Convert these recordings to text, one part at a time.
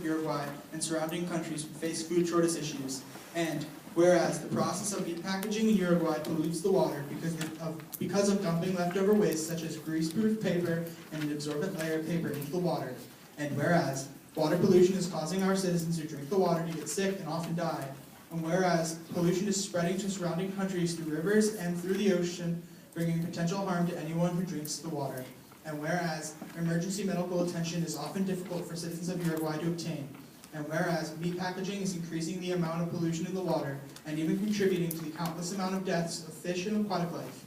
Uruguay and surrounding countries face food shortage issues. And whereas the process of meat packaging in Uruguay pollutes the water because of dumping leftover waste such as greaseproof paper and an absorbent layer of paper into the water. And whereas water pollution is causing our citizens who drink the water to get sick and often die. And whereas pollution is spreading to surrounding countries through rivers and through the ocean, bringing potential harm to anyone who drinks the water. And whereas emergency medical attention is often difficult for citizens of Uruguay to obtain. And whereas meat packaging is increasing the amount of pollution in the water and even contributing to the countless amount of deaths of fish and aquatic life.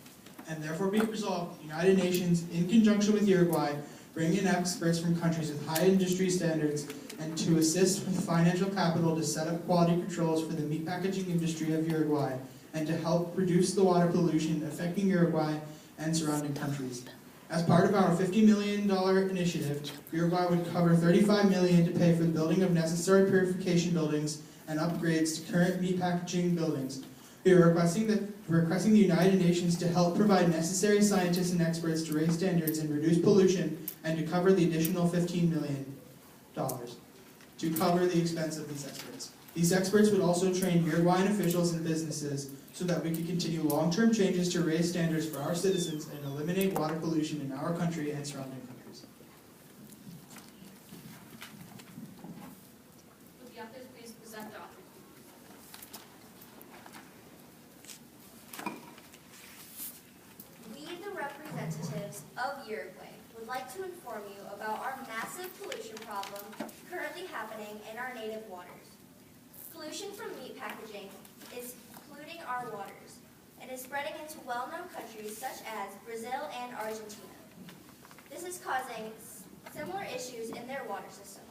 And therefore be it resolved, the United Nations, in conjunction with Uruguay, bring in experts from countries with high industry standards and to assist with financial capital to set up quality controls for the meat packaging industry of Uruguay and to help reduce the water pollution affecting Uruguay and surrounding countries. As part of our $50 million initiative, Uruguay would cover $35 million to pay for the building of necessary purification buildings and upgrades to current meat packaging buildings. We are requesting the United Nations to help provide necessary scientists and experts to raise standards and reduce pollution and to cover the additional $15 million to cover the expense of these experts. These experts would also train Uruguayan officials and businesses so that we could continue long-term changes to raise standards for our citizens and eliminate water pollution in our country and surrounding countries. Would the authors please present the author? We, the representatives of Uruguay, would like to inform you about our massive pollution problem currently happening in our native waters. Pollution from meat packaging is polluting our waters and is spreading into well-known countries such as Brazil and Argentina. This is causing similar issues in their water systems.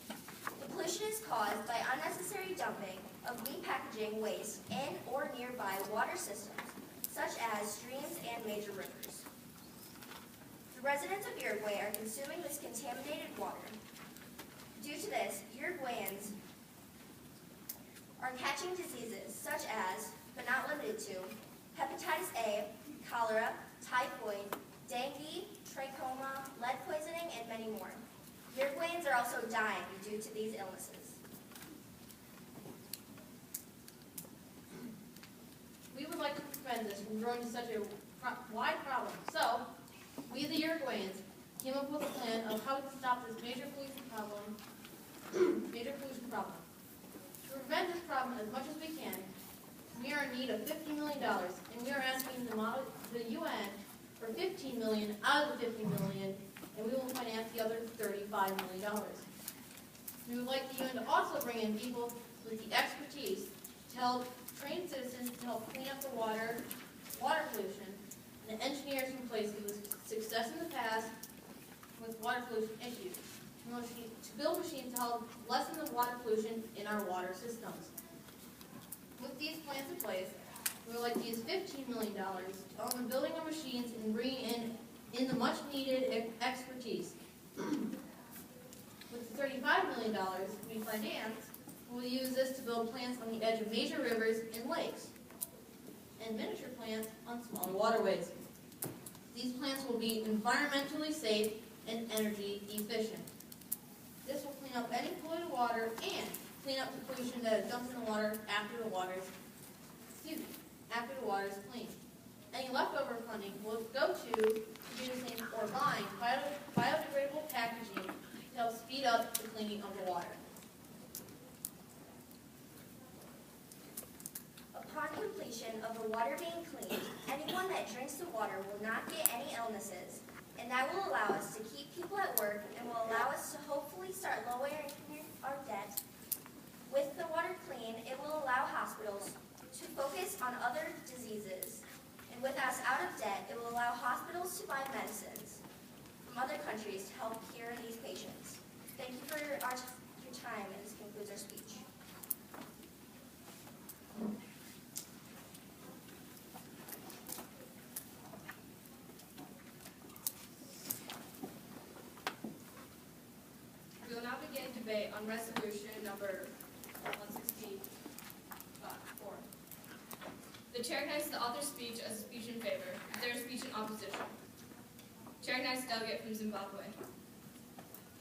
The pollution is caused by unnecessary dumping of meat packaging waste in or nearby water systems, such as streams and major rivers. The residents of Uruguay are consuming this contaminated water. Due to this, Uruguayans are catching diseases such as, but not limited to, hepatitis A, cholera, typhoid, dengue, trachoma, lead poisoning, and many more. Uruguayans are also dying due to these illnesses. We would like to prevent this from growing to such a wide problem. So, we the Uruguayans came up with a plan of how to stop this major pollution problem. To prevent this problem as much as we can, we are in need of $50 million, and we are asking the UN for $15 million out of the $50 million, and we will finance the other $35 million. We would like the UN to also bring in people with the expertise to help train citizens to help clean up the water pollution, and the engineers in places with success in the past with water pollution issues. We want to build machines to help lessen the water pollution in our water systems. With these plans in place, we would like to use $15 million on the building of machines and bringing in the much needed expertise. With the $35 million we finance, we'll use this to build plants on the edge of major rivers and lakes, and miniature plants on smaller waterways. These plants will be environmentally safe and energy efficient. This will clean up any polluted water and clean up the pollution that is dumped in the water after the water is clean. Any leftover funding will go to producing or buying biodegradable packaging to help speed up the cleaning of the water. Upon completion of the water being cleaned, anyone that drinks the water will not get any illnesses, and that will allow us to keep people at work and will allow us to hopefully start lowering our debt. With the water clean, it will allow hospitals to focus on other diseases. And with us out of debt, it will allow hospitals to buy medicines from other countries to help cure these patients. Thank you for your time, and this concludes our speech. We will now begin debate on resolution number 164. The chair recognizes the author's speech as a speech in favor. Is there a speech in opposition? Chair recognizes delegate from Zimbabwe.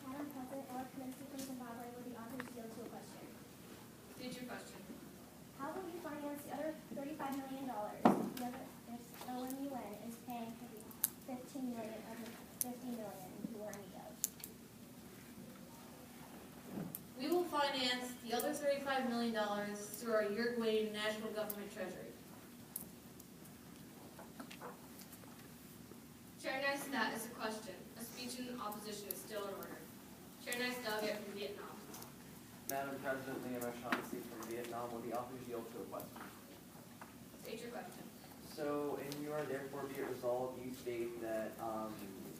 Madam President, our committee from Zimbabwe, would the author finance the other $35 million through our Uruguay national government treasury. Chair Nice, that is a question. A speech in opposition is still in order. Chair Nice delegate from Vietnam. Madam President, Liam O'Shaughnessy from Vietnam. Will the authors yield to a question? State your question. So, in your therefore be it resolved, you state that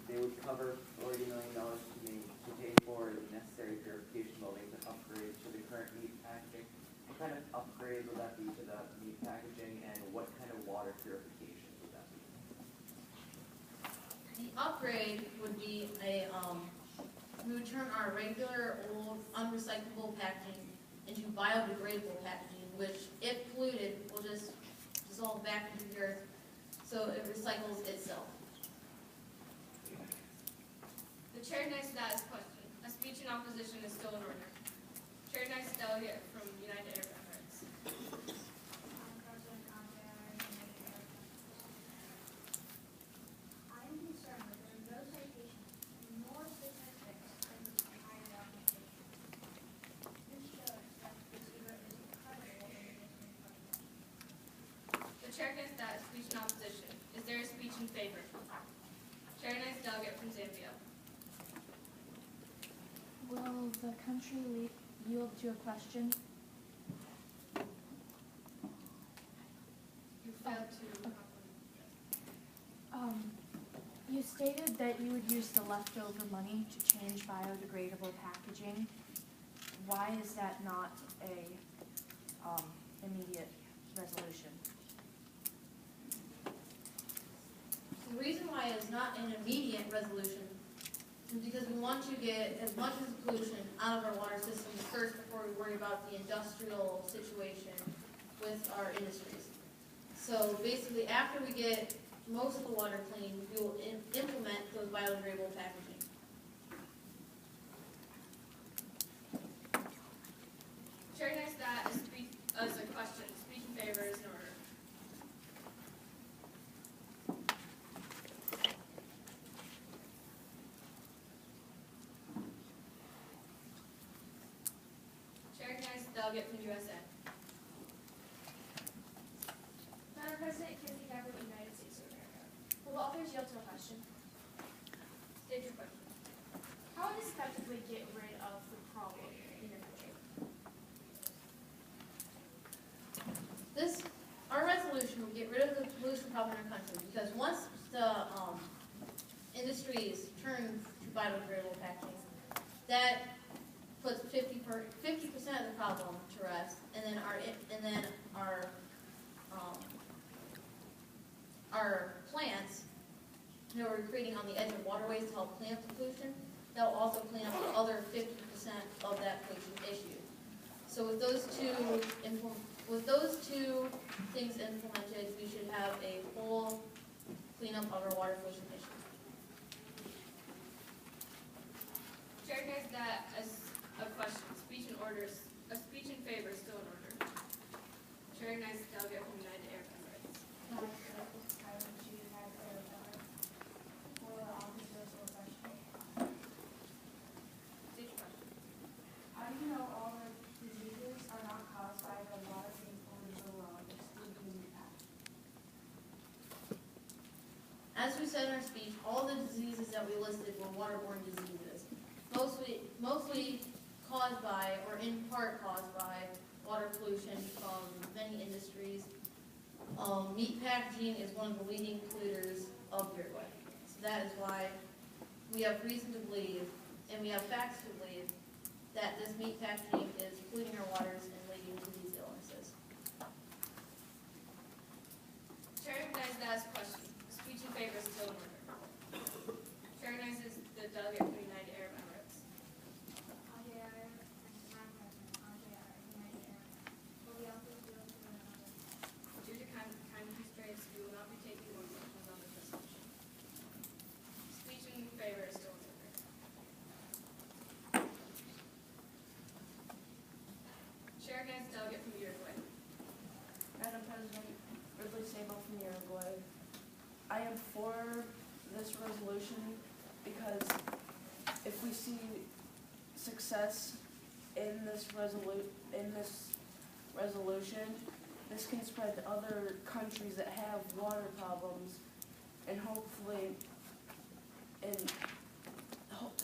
they would cover $40 million to pay for the necessary purification buildings and upgrades to the current meat packaging. What kind of upgrade would that be to the meat packaging, and what kind of water purification would that be? The upgrade would be we would turn our regular old unrecyclable packaging into biodegradable packaging, which if polluted will just dissolve back into the earth, so it recycles itself. The Chair Nice, that is a question. A speech in opposition is still in order. Chair Nice delegate from United Arab Emirates. I am concerned that there are no citations nor statistics in the entire application. This shows that the receiver is incredible in the history of The Chair Nice, that is speech in opposition. Is there a speech in favor? Chair Nice delegate from Zambia. Will the country yield to a question? You failed to. You stated that you would use the leftover money to change biodegradable packaging. Why is that not a immediate resolution? The reason why it's not an immediate resolution is because we want to get as much of the pollution out of our water systems first before we worry about the industrial situation with our industries. So basically, after we get most of the water clean, we will implement those biodegradable packaging. Chair Nice, that is speech as a question. Speech in favor is in order. Chair Nice delegate from USA. Madam President, Kennedy Gabbard, United States of America. Will the authors yield to a question? State your question. How would this effectively get rid of the problem in your country? Our resolution will get rid of the pollution problem in our country, because once the industries turn to biodegradable packaging, that puts 50% of the problem to rest, and then our plants that we're creating on the edge of waterways to help clean up the pollution, that will also clean up the other 50% of that pollution issue. So with those two things implemented, we should have a full cleanup of our water pollution issue. Chair Nice, that as a question. Speech in order. A speech in favor is still in order. Chair Nice delegate from United Arab Emirates. State your question. How do you know all the diseases are not caused by the water being polluted alone, excluding the impact? As we said in our speech, all the diseases that we listed were waterborne diseases, mostly caused by, or in part caused by, water pollution from many industries. Meat packaging is one of the leading polluters of Uruguay. So that is why we have reason to believe, and we have facts to believe, that this meat packaging is polluting our waters and leading to these illnesses. Chair Nice, that is a question. Speech in favor is still in order. Chair Nice is the delegate from United Arab Emirates. Due to time constraints, we will not be taking more questions on this resolution. Speech in favor is still in order. Chair Nice delegate from Uruguay. Madam President, Ridley Sable from Uruguay. I am for this resolution because if we see success in this resolution, this can spread to other countries that have water problems, and hopefully,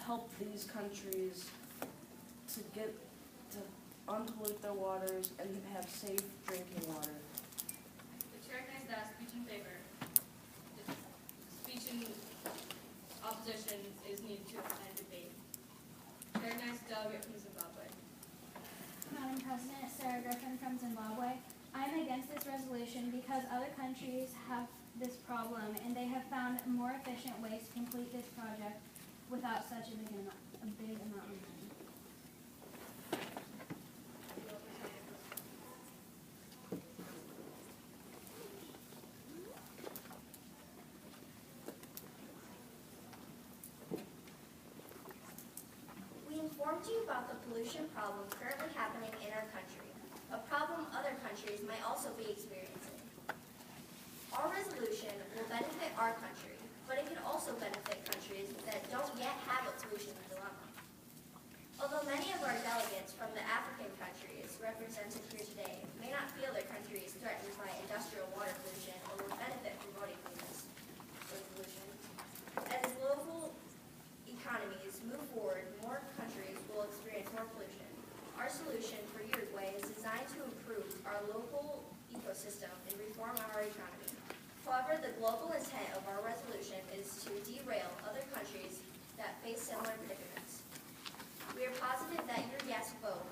help these countries to unpollute their waters and have safe drinking water. The chair recognizes that speech in favor. The speech in opposition is needed to end debate. Chair recognizes delegate from Zimbabwe. Madam President, Sarah Griffin from Zimbabwe. I'm against this resolution because other countries have this problem and they have found more efficient ways to complete this project without such a big amount of money. We informed you about the pollution problem currently happening in our country, a problem other countries might also be experiencing. Our resolution will benefit our country, but it can also benefit countries that don't yet have a pollution dilemma. Although many of our delegates from the African countries represented here today may not feel their country is threatened by industrial water pollution or will benefit from voting for this resolution, as global economies move forward, more countries will experience more pollution. Our solution for Uruguay is designed to improve our local ecosystem and reform our economy. However, the global intent of our resolution is to derail other countries that face similar predicaments. We are positive that your yes vote